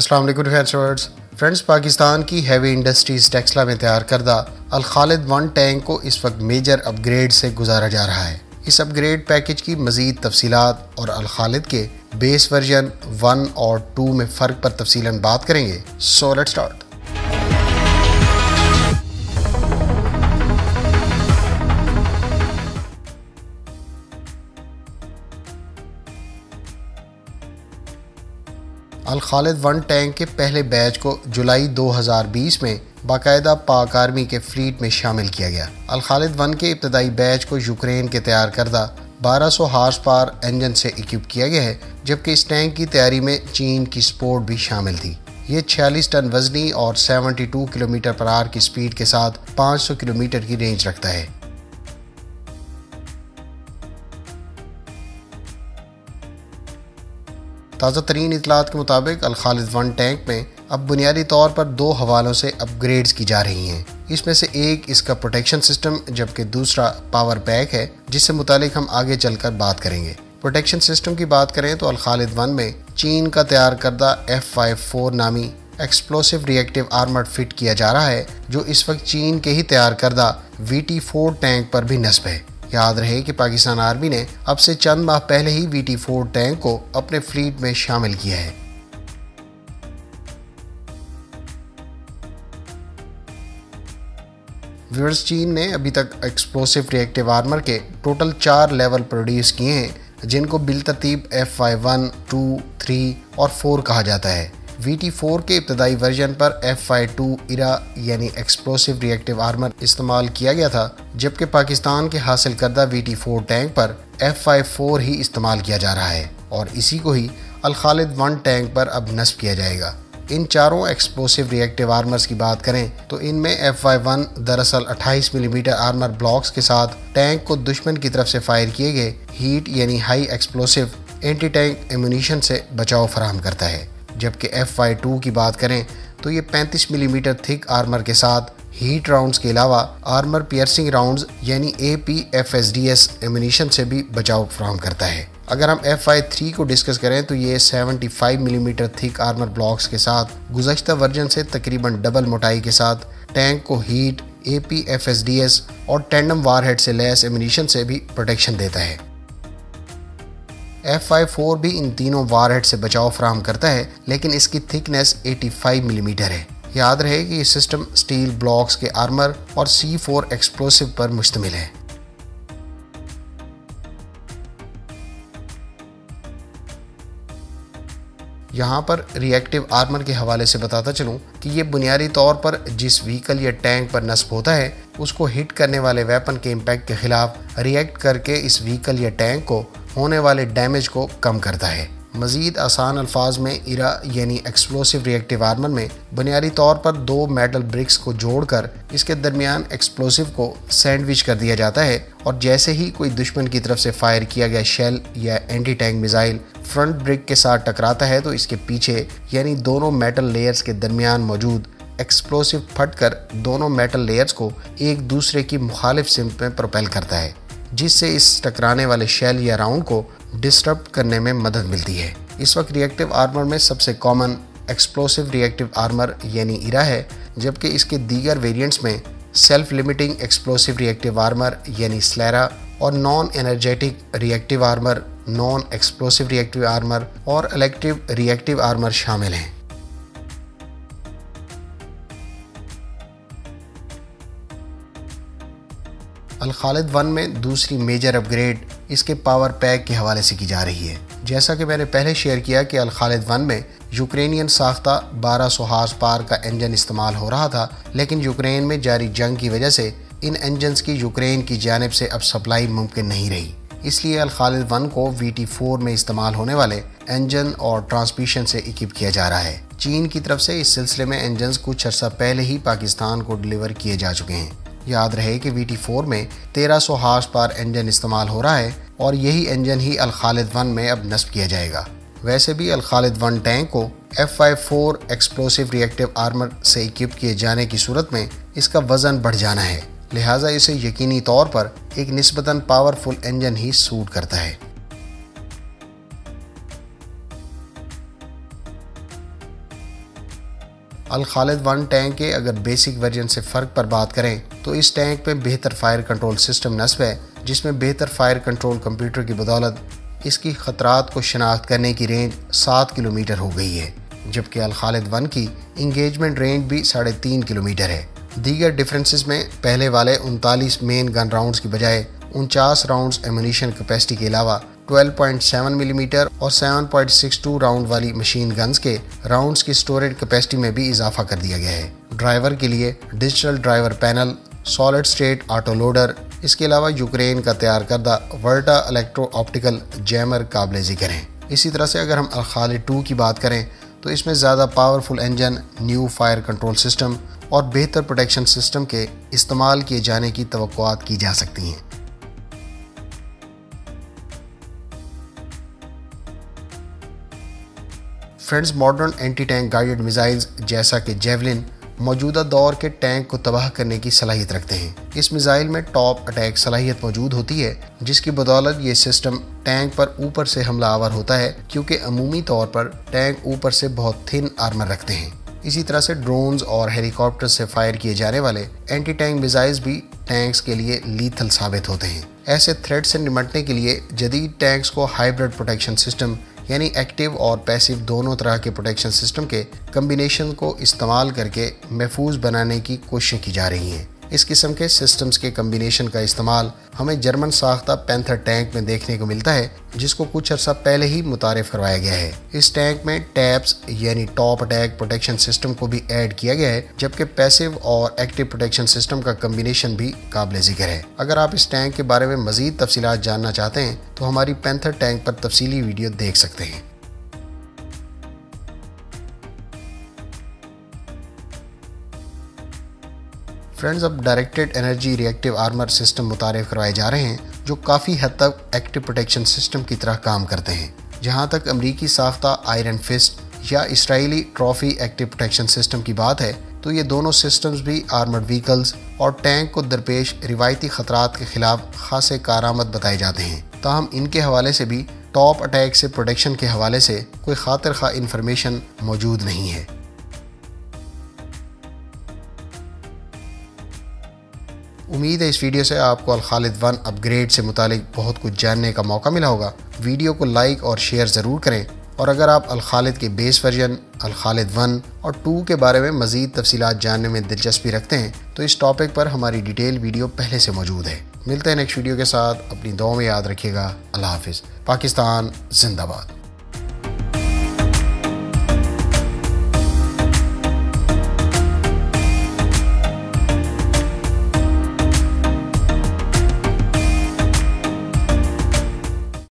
अस्सलाम वालेकुम फ्रेंड्स, पाकिस्तान की हैवी इंडस्ट्रीज़ टेक्सला में तैयार करदा अल खालिद 1 टैंक को इस वक्त मेजर अपग्रेड से गुजारा जा रहा है। इस अपग्रेड पैकेज की मज़ीद तफसीलात और अल खालिद के बेस वर्जन 1 और 2 में फ़र्क पर तफसीलन बात करेंगे। So let's start. Al Khalid 1 tank के पहले बैच को जुलाई 2020 में बाकायदा पाक आर्मी के फ्लीट में शामिल किया गया। अल खालिद 1 के इब्तदाई बैच को यूक्रेन के तैयार करदा 1200 हार्स पावर इंजन से इक्विप किया गया है, जबकि इस टैंक की तैयारी में चीन की सपोर्ट भी शामिल थी। ये 46 टन वजनी और 72 किलोमीटर पर आवर की स्पीड के साथ 500 किलोमीटर की रेंज रखता है। ताज़ा तरीन इतलात के मुताबिक अल खालिद 1 टैंक में अब बुनियादी तौर पर 2 हवालों से अपग्रेड्स की जा रही हैं। इसमें से एक इसका प्रोटेक्शन सिस्टम, जबकि दूसरा पावर पैक है, जिससे मुतालिक हम आगे चलकर बात करेंगे। प्रोटेक्शन सिस्टम की बात करें तो अल खालिद 1 में चीन का तैयार करदा F54 नामी एक्सप्लोसिव रिएक्टिव आर्मर फिट किया जा रहा है, जो इस वक्त चीन के ही तैयार करदा VT4 टैंक पर भी नस्ब है। याद रहे कि पाकिस्तान आर्मी ने अब से चंद माह पहले ही VT4 टैंक को अपने फ्लीट में शामिल किया है। व्यूअर्स, चीन ने अभी तक एक्सप्लोसिव रिएक्टिव आर्मर के टोटल 4 लेवल प्रोड्यूस किए हैं, जिनको बिलतरतीब F51, 2, 3 और 4 कहा जाता है। VT4 के इब्तदाई वर्जन पर F52 इरा यानी एक्सप्लोसिव रिएक्टिव आर्मर इस्तेमाल किया गया था, जबकि पाकिस्तान के हासिल करदा VT4 टैंक पर F54 ही इस्तेमाल किया जा रहा है और इसी को ही अल खालिद 1 टैंक पर अब नस्ब किया जाएगा। इन चारों एक्सप्लोसिव रिएक्टिव आर्मर्स की बात करें तो इनमें F51 दरअसल 28 मिलीमीटर आर्मर ब्लॉक्स के साथ टैंक को दुश्मन की तरफ से फायर किए गए हीट यानी high explosive anti tank ammunition से बचाव फराहम करता है, जबकि F52 की बात करें तो ये 35 मिलीमीटर थिक आर्मर के साथ हीट राउंड्स के अलावा आर्मर पियर्सिंग राउंड्स यानी APFSDS एम्यूनिशन से भी बचाव फराहम करता है। अगर हम F53 को डिस्कस करें तो ये 75 मिलीमीटर थिक आर्मर ब्लॉक्स के साथ गुज़श्ता वर्जन से तकरीबन डबल मोटाई के साथ टैंक को हीट, APFSDS और टैंडम वारहेड से लैस एम्यूनिशन से भी प्रोटेक्शन देता है। F54 भी इन तीनों वारहेड से बचाव फराहम करता है, लेकिन इसकी थिकनेस 85 मिलीमीटर है। याद रहे कि ये सिस्टम स्टील ब्लॉक्स के आर्मर और C4 एक्सप्लोसिव पर मुश्तमिल है। यहाँ पर रिएक्टिव आर्मर के हवाले से बताता चलूँ कि ये बुनियादी तौर पर जिस व्हीकल या टैंक पर नस्ब होता है उसको हिट करने वाले वेपन के इम्पैक्ट के खिलाफ रिएक्ट करके इस व्हीकल या टैंक को होने वाले डैमेज को कम करता है। मज़ीद आसान अल्फाज में इरा यानी एक्सप्लोसिव रिएक्टिव आर्मर में बुनियादी तौर पर 2 मेटल ब्रिक्स को जोड़कर इसके दरमियान एक्सप्लोसिव को सैंडविच कर दिया जाता है और जैसे ही कोई दुश्मन की तरफ से फायर किया गया शेल या anti tank missile front brick के साथ टकराता है तो इसके पीछे यानी दोनों मेटल लेयर्स के दरमियान मौजूद एक्सप्लोसिव फटकर दोनों मेटल लेयर्स को एक दूसरे की मुखालिफ सिमत में प्रोपेल करता है, जिससे इस टकराने वाले शेल या राउंड को डिस्टर्ब करने में मदद मिलती है। इस वक्त रिएक्टिव आर्मर में सबसे कॉमन एक्सप्लोसिव रिएक्टिव आर्मर यानी इरा है, जबकि इसके दीगर वेरिएंट्स में self limiting explosive reactive armour यानी स्लेरा और non energetic reactive armour, non explosive reactive armour और इलेक्ट्रिव रिएक्टिव आर्मर शामिल हैं। अल खालिद 1 में दूसरी मेजर अपग्रेड इसके पावर पैक के हवाले से की जा रही है। जैसा कि मैंने पहले शेयर किया कि अल खालिद 1 में यूक्रेनियन साख्ता 1200 हार्स पावर का इंजन इस्तेमाल हो रहा था, लेकिन यूक्रेन में जारी जंग की वजह से इन इंजन्स की यूक्रेन की जानिब से अब सप्लाई मुमकिन नहीं रही। इसलिए अल खालिद 1 को VT4 में इस्तेमाल होने वाले इंजन और ट्रांसमिशन से इक्विप किया जा रहा है। चीन की तरफ से इस सिलसिले में इंजन्स कुछ अर्सा पहले ही पाकिस्तान को डिलीवर किए जा चुके हैं। याद रहे कि VT4 में 1300 हार्स पावर इंजन इस्तेमाल हो रहा है और यही इंजन ही अल खालिद 1 में अब नस्ब किया जाएगा। वैसे भी अल खालिद 1 टैंक को F54 एक्सप्लोसिव रिएक्टिव आर्मर से इक्विप किए जाने की सूरत में इसका वजन बढ़ जाना है, लिहाजा इसे यकीनी तौर पर एक निस्बतन पावरफुल इंजन ही सूट करता है। अल खालिद 1 टैंक के अगर बेसिक वर्जन से फ़र्क पर बात करें तो इस टैंक में बेहतर फायर कंट्रोल सिस्टम नस्ब है, जिसमें बेहतर फायर कंट्रोल कंप्यूटर की बदौलत इसकी ख़तरात को शनाख्त करने की रेंज 7 किलोमीटर हो गई है, जबकि अल खालिद 1 की इंगेजमेंट रेंज भी 3.5 किलोमीटर है। दीगर डिफरेंसेस में पहले वाले 39 मेन गन राउंड्स की बजाय 49 राउंड्स एमुनिशन कैपेसिटी के अलावा 12.7 मिलीमीटर और 7.62 राउंड वाली मशीन गन्स के राउंड्स की स्टोरेज कैपेसिटी में भी इजाफा कर दिया गया है। ड्राइवर के लिए digital driver panel, solid state auto loader, इसके अलावा यूक्रेन का तैयार करदा वर्टा इलेक्ट्रो ऑप्टिकल जैमर काबिल ज़िक्र हैं। इसी तरह से अगर हम अल खालिद 2 की बात करें तो इसमें ज़्यादा powerful engine, new fire control system और बेहतर प्रोटेक्शन सिस्टम के इस्तेमाल किए जाने की तवक्कुआत की जा सकती हैं। Friends, modern anti tank guided missiles जैसा कि जेवलिन मौजूदा दौर के टैंक को तबाह करने की सलाहियत रखते हैं। इस मिसाइल में टॉप अटैक सलाहियत मौजूद होती है, जिसकी बदौलत ये सिस्टम टैंक पर ऊपर से हमला आवर होता है, क्योंकि अमूमी तौर पर टैंक ऊपर से बहुत थिन आर्मर रखते हैं। इसी तरह से ड्रोन्स और हेलीकॉप्टर से फायर किए जाने वाले एंटी टैंक मिसाइल्स भी टैंक्स के लिए लीथल साबित होते हैं। ऐसे थ्रेट से निपटने के लिए जदीद टैंक्स को हाइब्रिड प्रोटेक्शन सिस्टम यानी एक्टिव और पैसिव दोनों तरह के प्रोटेक्शन सिस्टम के कम्बिनेशन को इस्तेमाल करके महफूज बनाने की कोशिश की जा रही हैं। इस किस्म के सिस्टम्स के कम्बिनेशन का इस्तेमाल हमें जर्मन साख्ता पैंथर टैंक में देखने को मिलता है, जिसको कुछ अर्सा पहले ही मुतारिफ करवाया गया है। इस टैंक में टैप्स यानी टॉप अटैक प्रोटेक्शन सिस्टम को भी ऐड किया गया है, जबकि पैसिव और एक्टिव प्रोटेक्शन सिस्टम का कम्बिनेशन भी काबिल ज़िक्र है। अगर आप इस टैंक के बारे में मज़ीद तफसीलात जानना चाहते हैं तो हमारी पैंथर टैंक पर तफसीली वीडियो देख सकते हैं। फ्रेंड्स, अब directed energy reactive armour system मुतारिफ करवाए जा रहे हैं, जो काफ़ी हद तक एक्टिव प्रोटेक्शन सिस्टम की तरह काम करते हैं। जहां तक अमरीकी साख्ता आयरन फिस्ट या Israeli trophy active protection system की बात है, तो ये दोनों सिस्टम्स भी आर्मर्ड व्हीकल्स और टैंक को दरपेश रिवायती खतरात के खिलाफ खासे कारआमद बताए जाते हैं। ताहम इनके हवाले से भी टॉप अटैक से प्रोटेक्शन के हवाले से कोई खातिर खा इंफॉर्मेशन मौजूद नहीं है। उम्मीद है इस वीडियो से आपको अल खालिद 1 अपग्रेड से मुतालिक बहुत कुछ जानने का मौका मिला होगा। वीडियो को लाइक और शेयर ज़रूर करें, और अगर आप अल खालिद के बेस वर्जन अल खालिद 1 और 2 के बारे में मज़ीद तफसीलात जानने में दिलचस्पी रखते हैं तो इस टॉपिक पर हमारी डिटेल वीडियो पहले से मौजूद है। मिलते हैं नेक्स्ट वीडियो के साथ। अपनी दुआ में याद रखिएगा। अल्लाह हाफिज़। पाकिस्तान जिंदाबाद।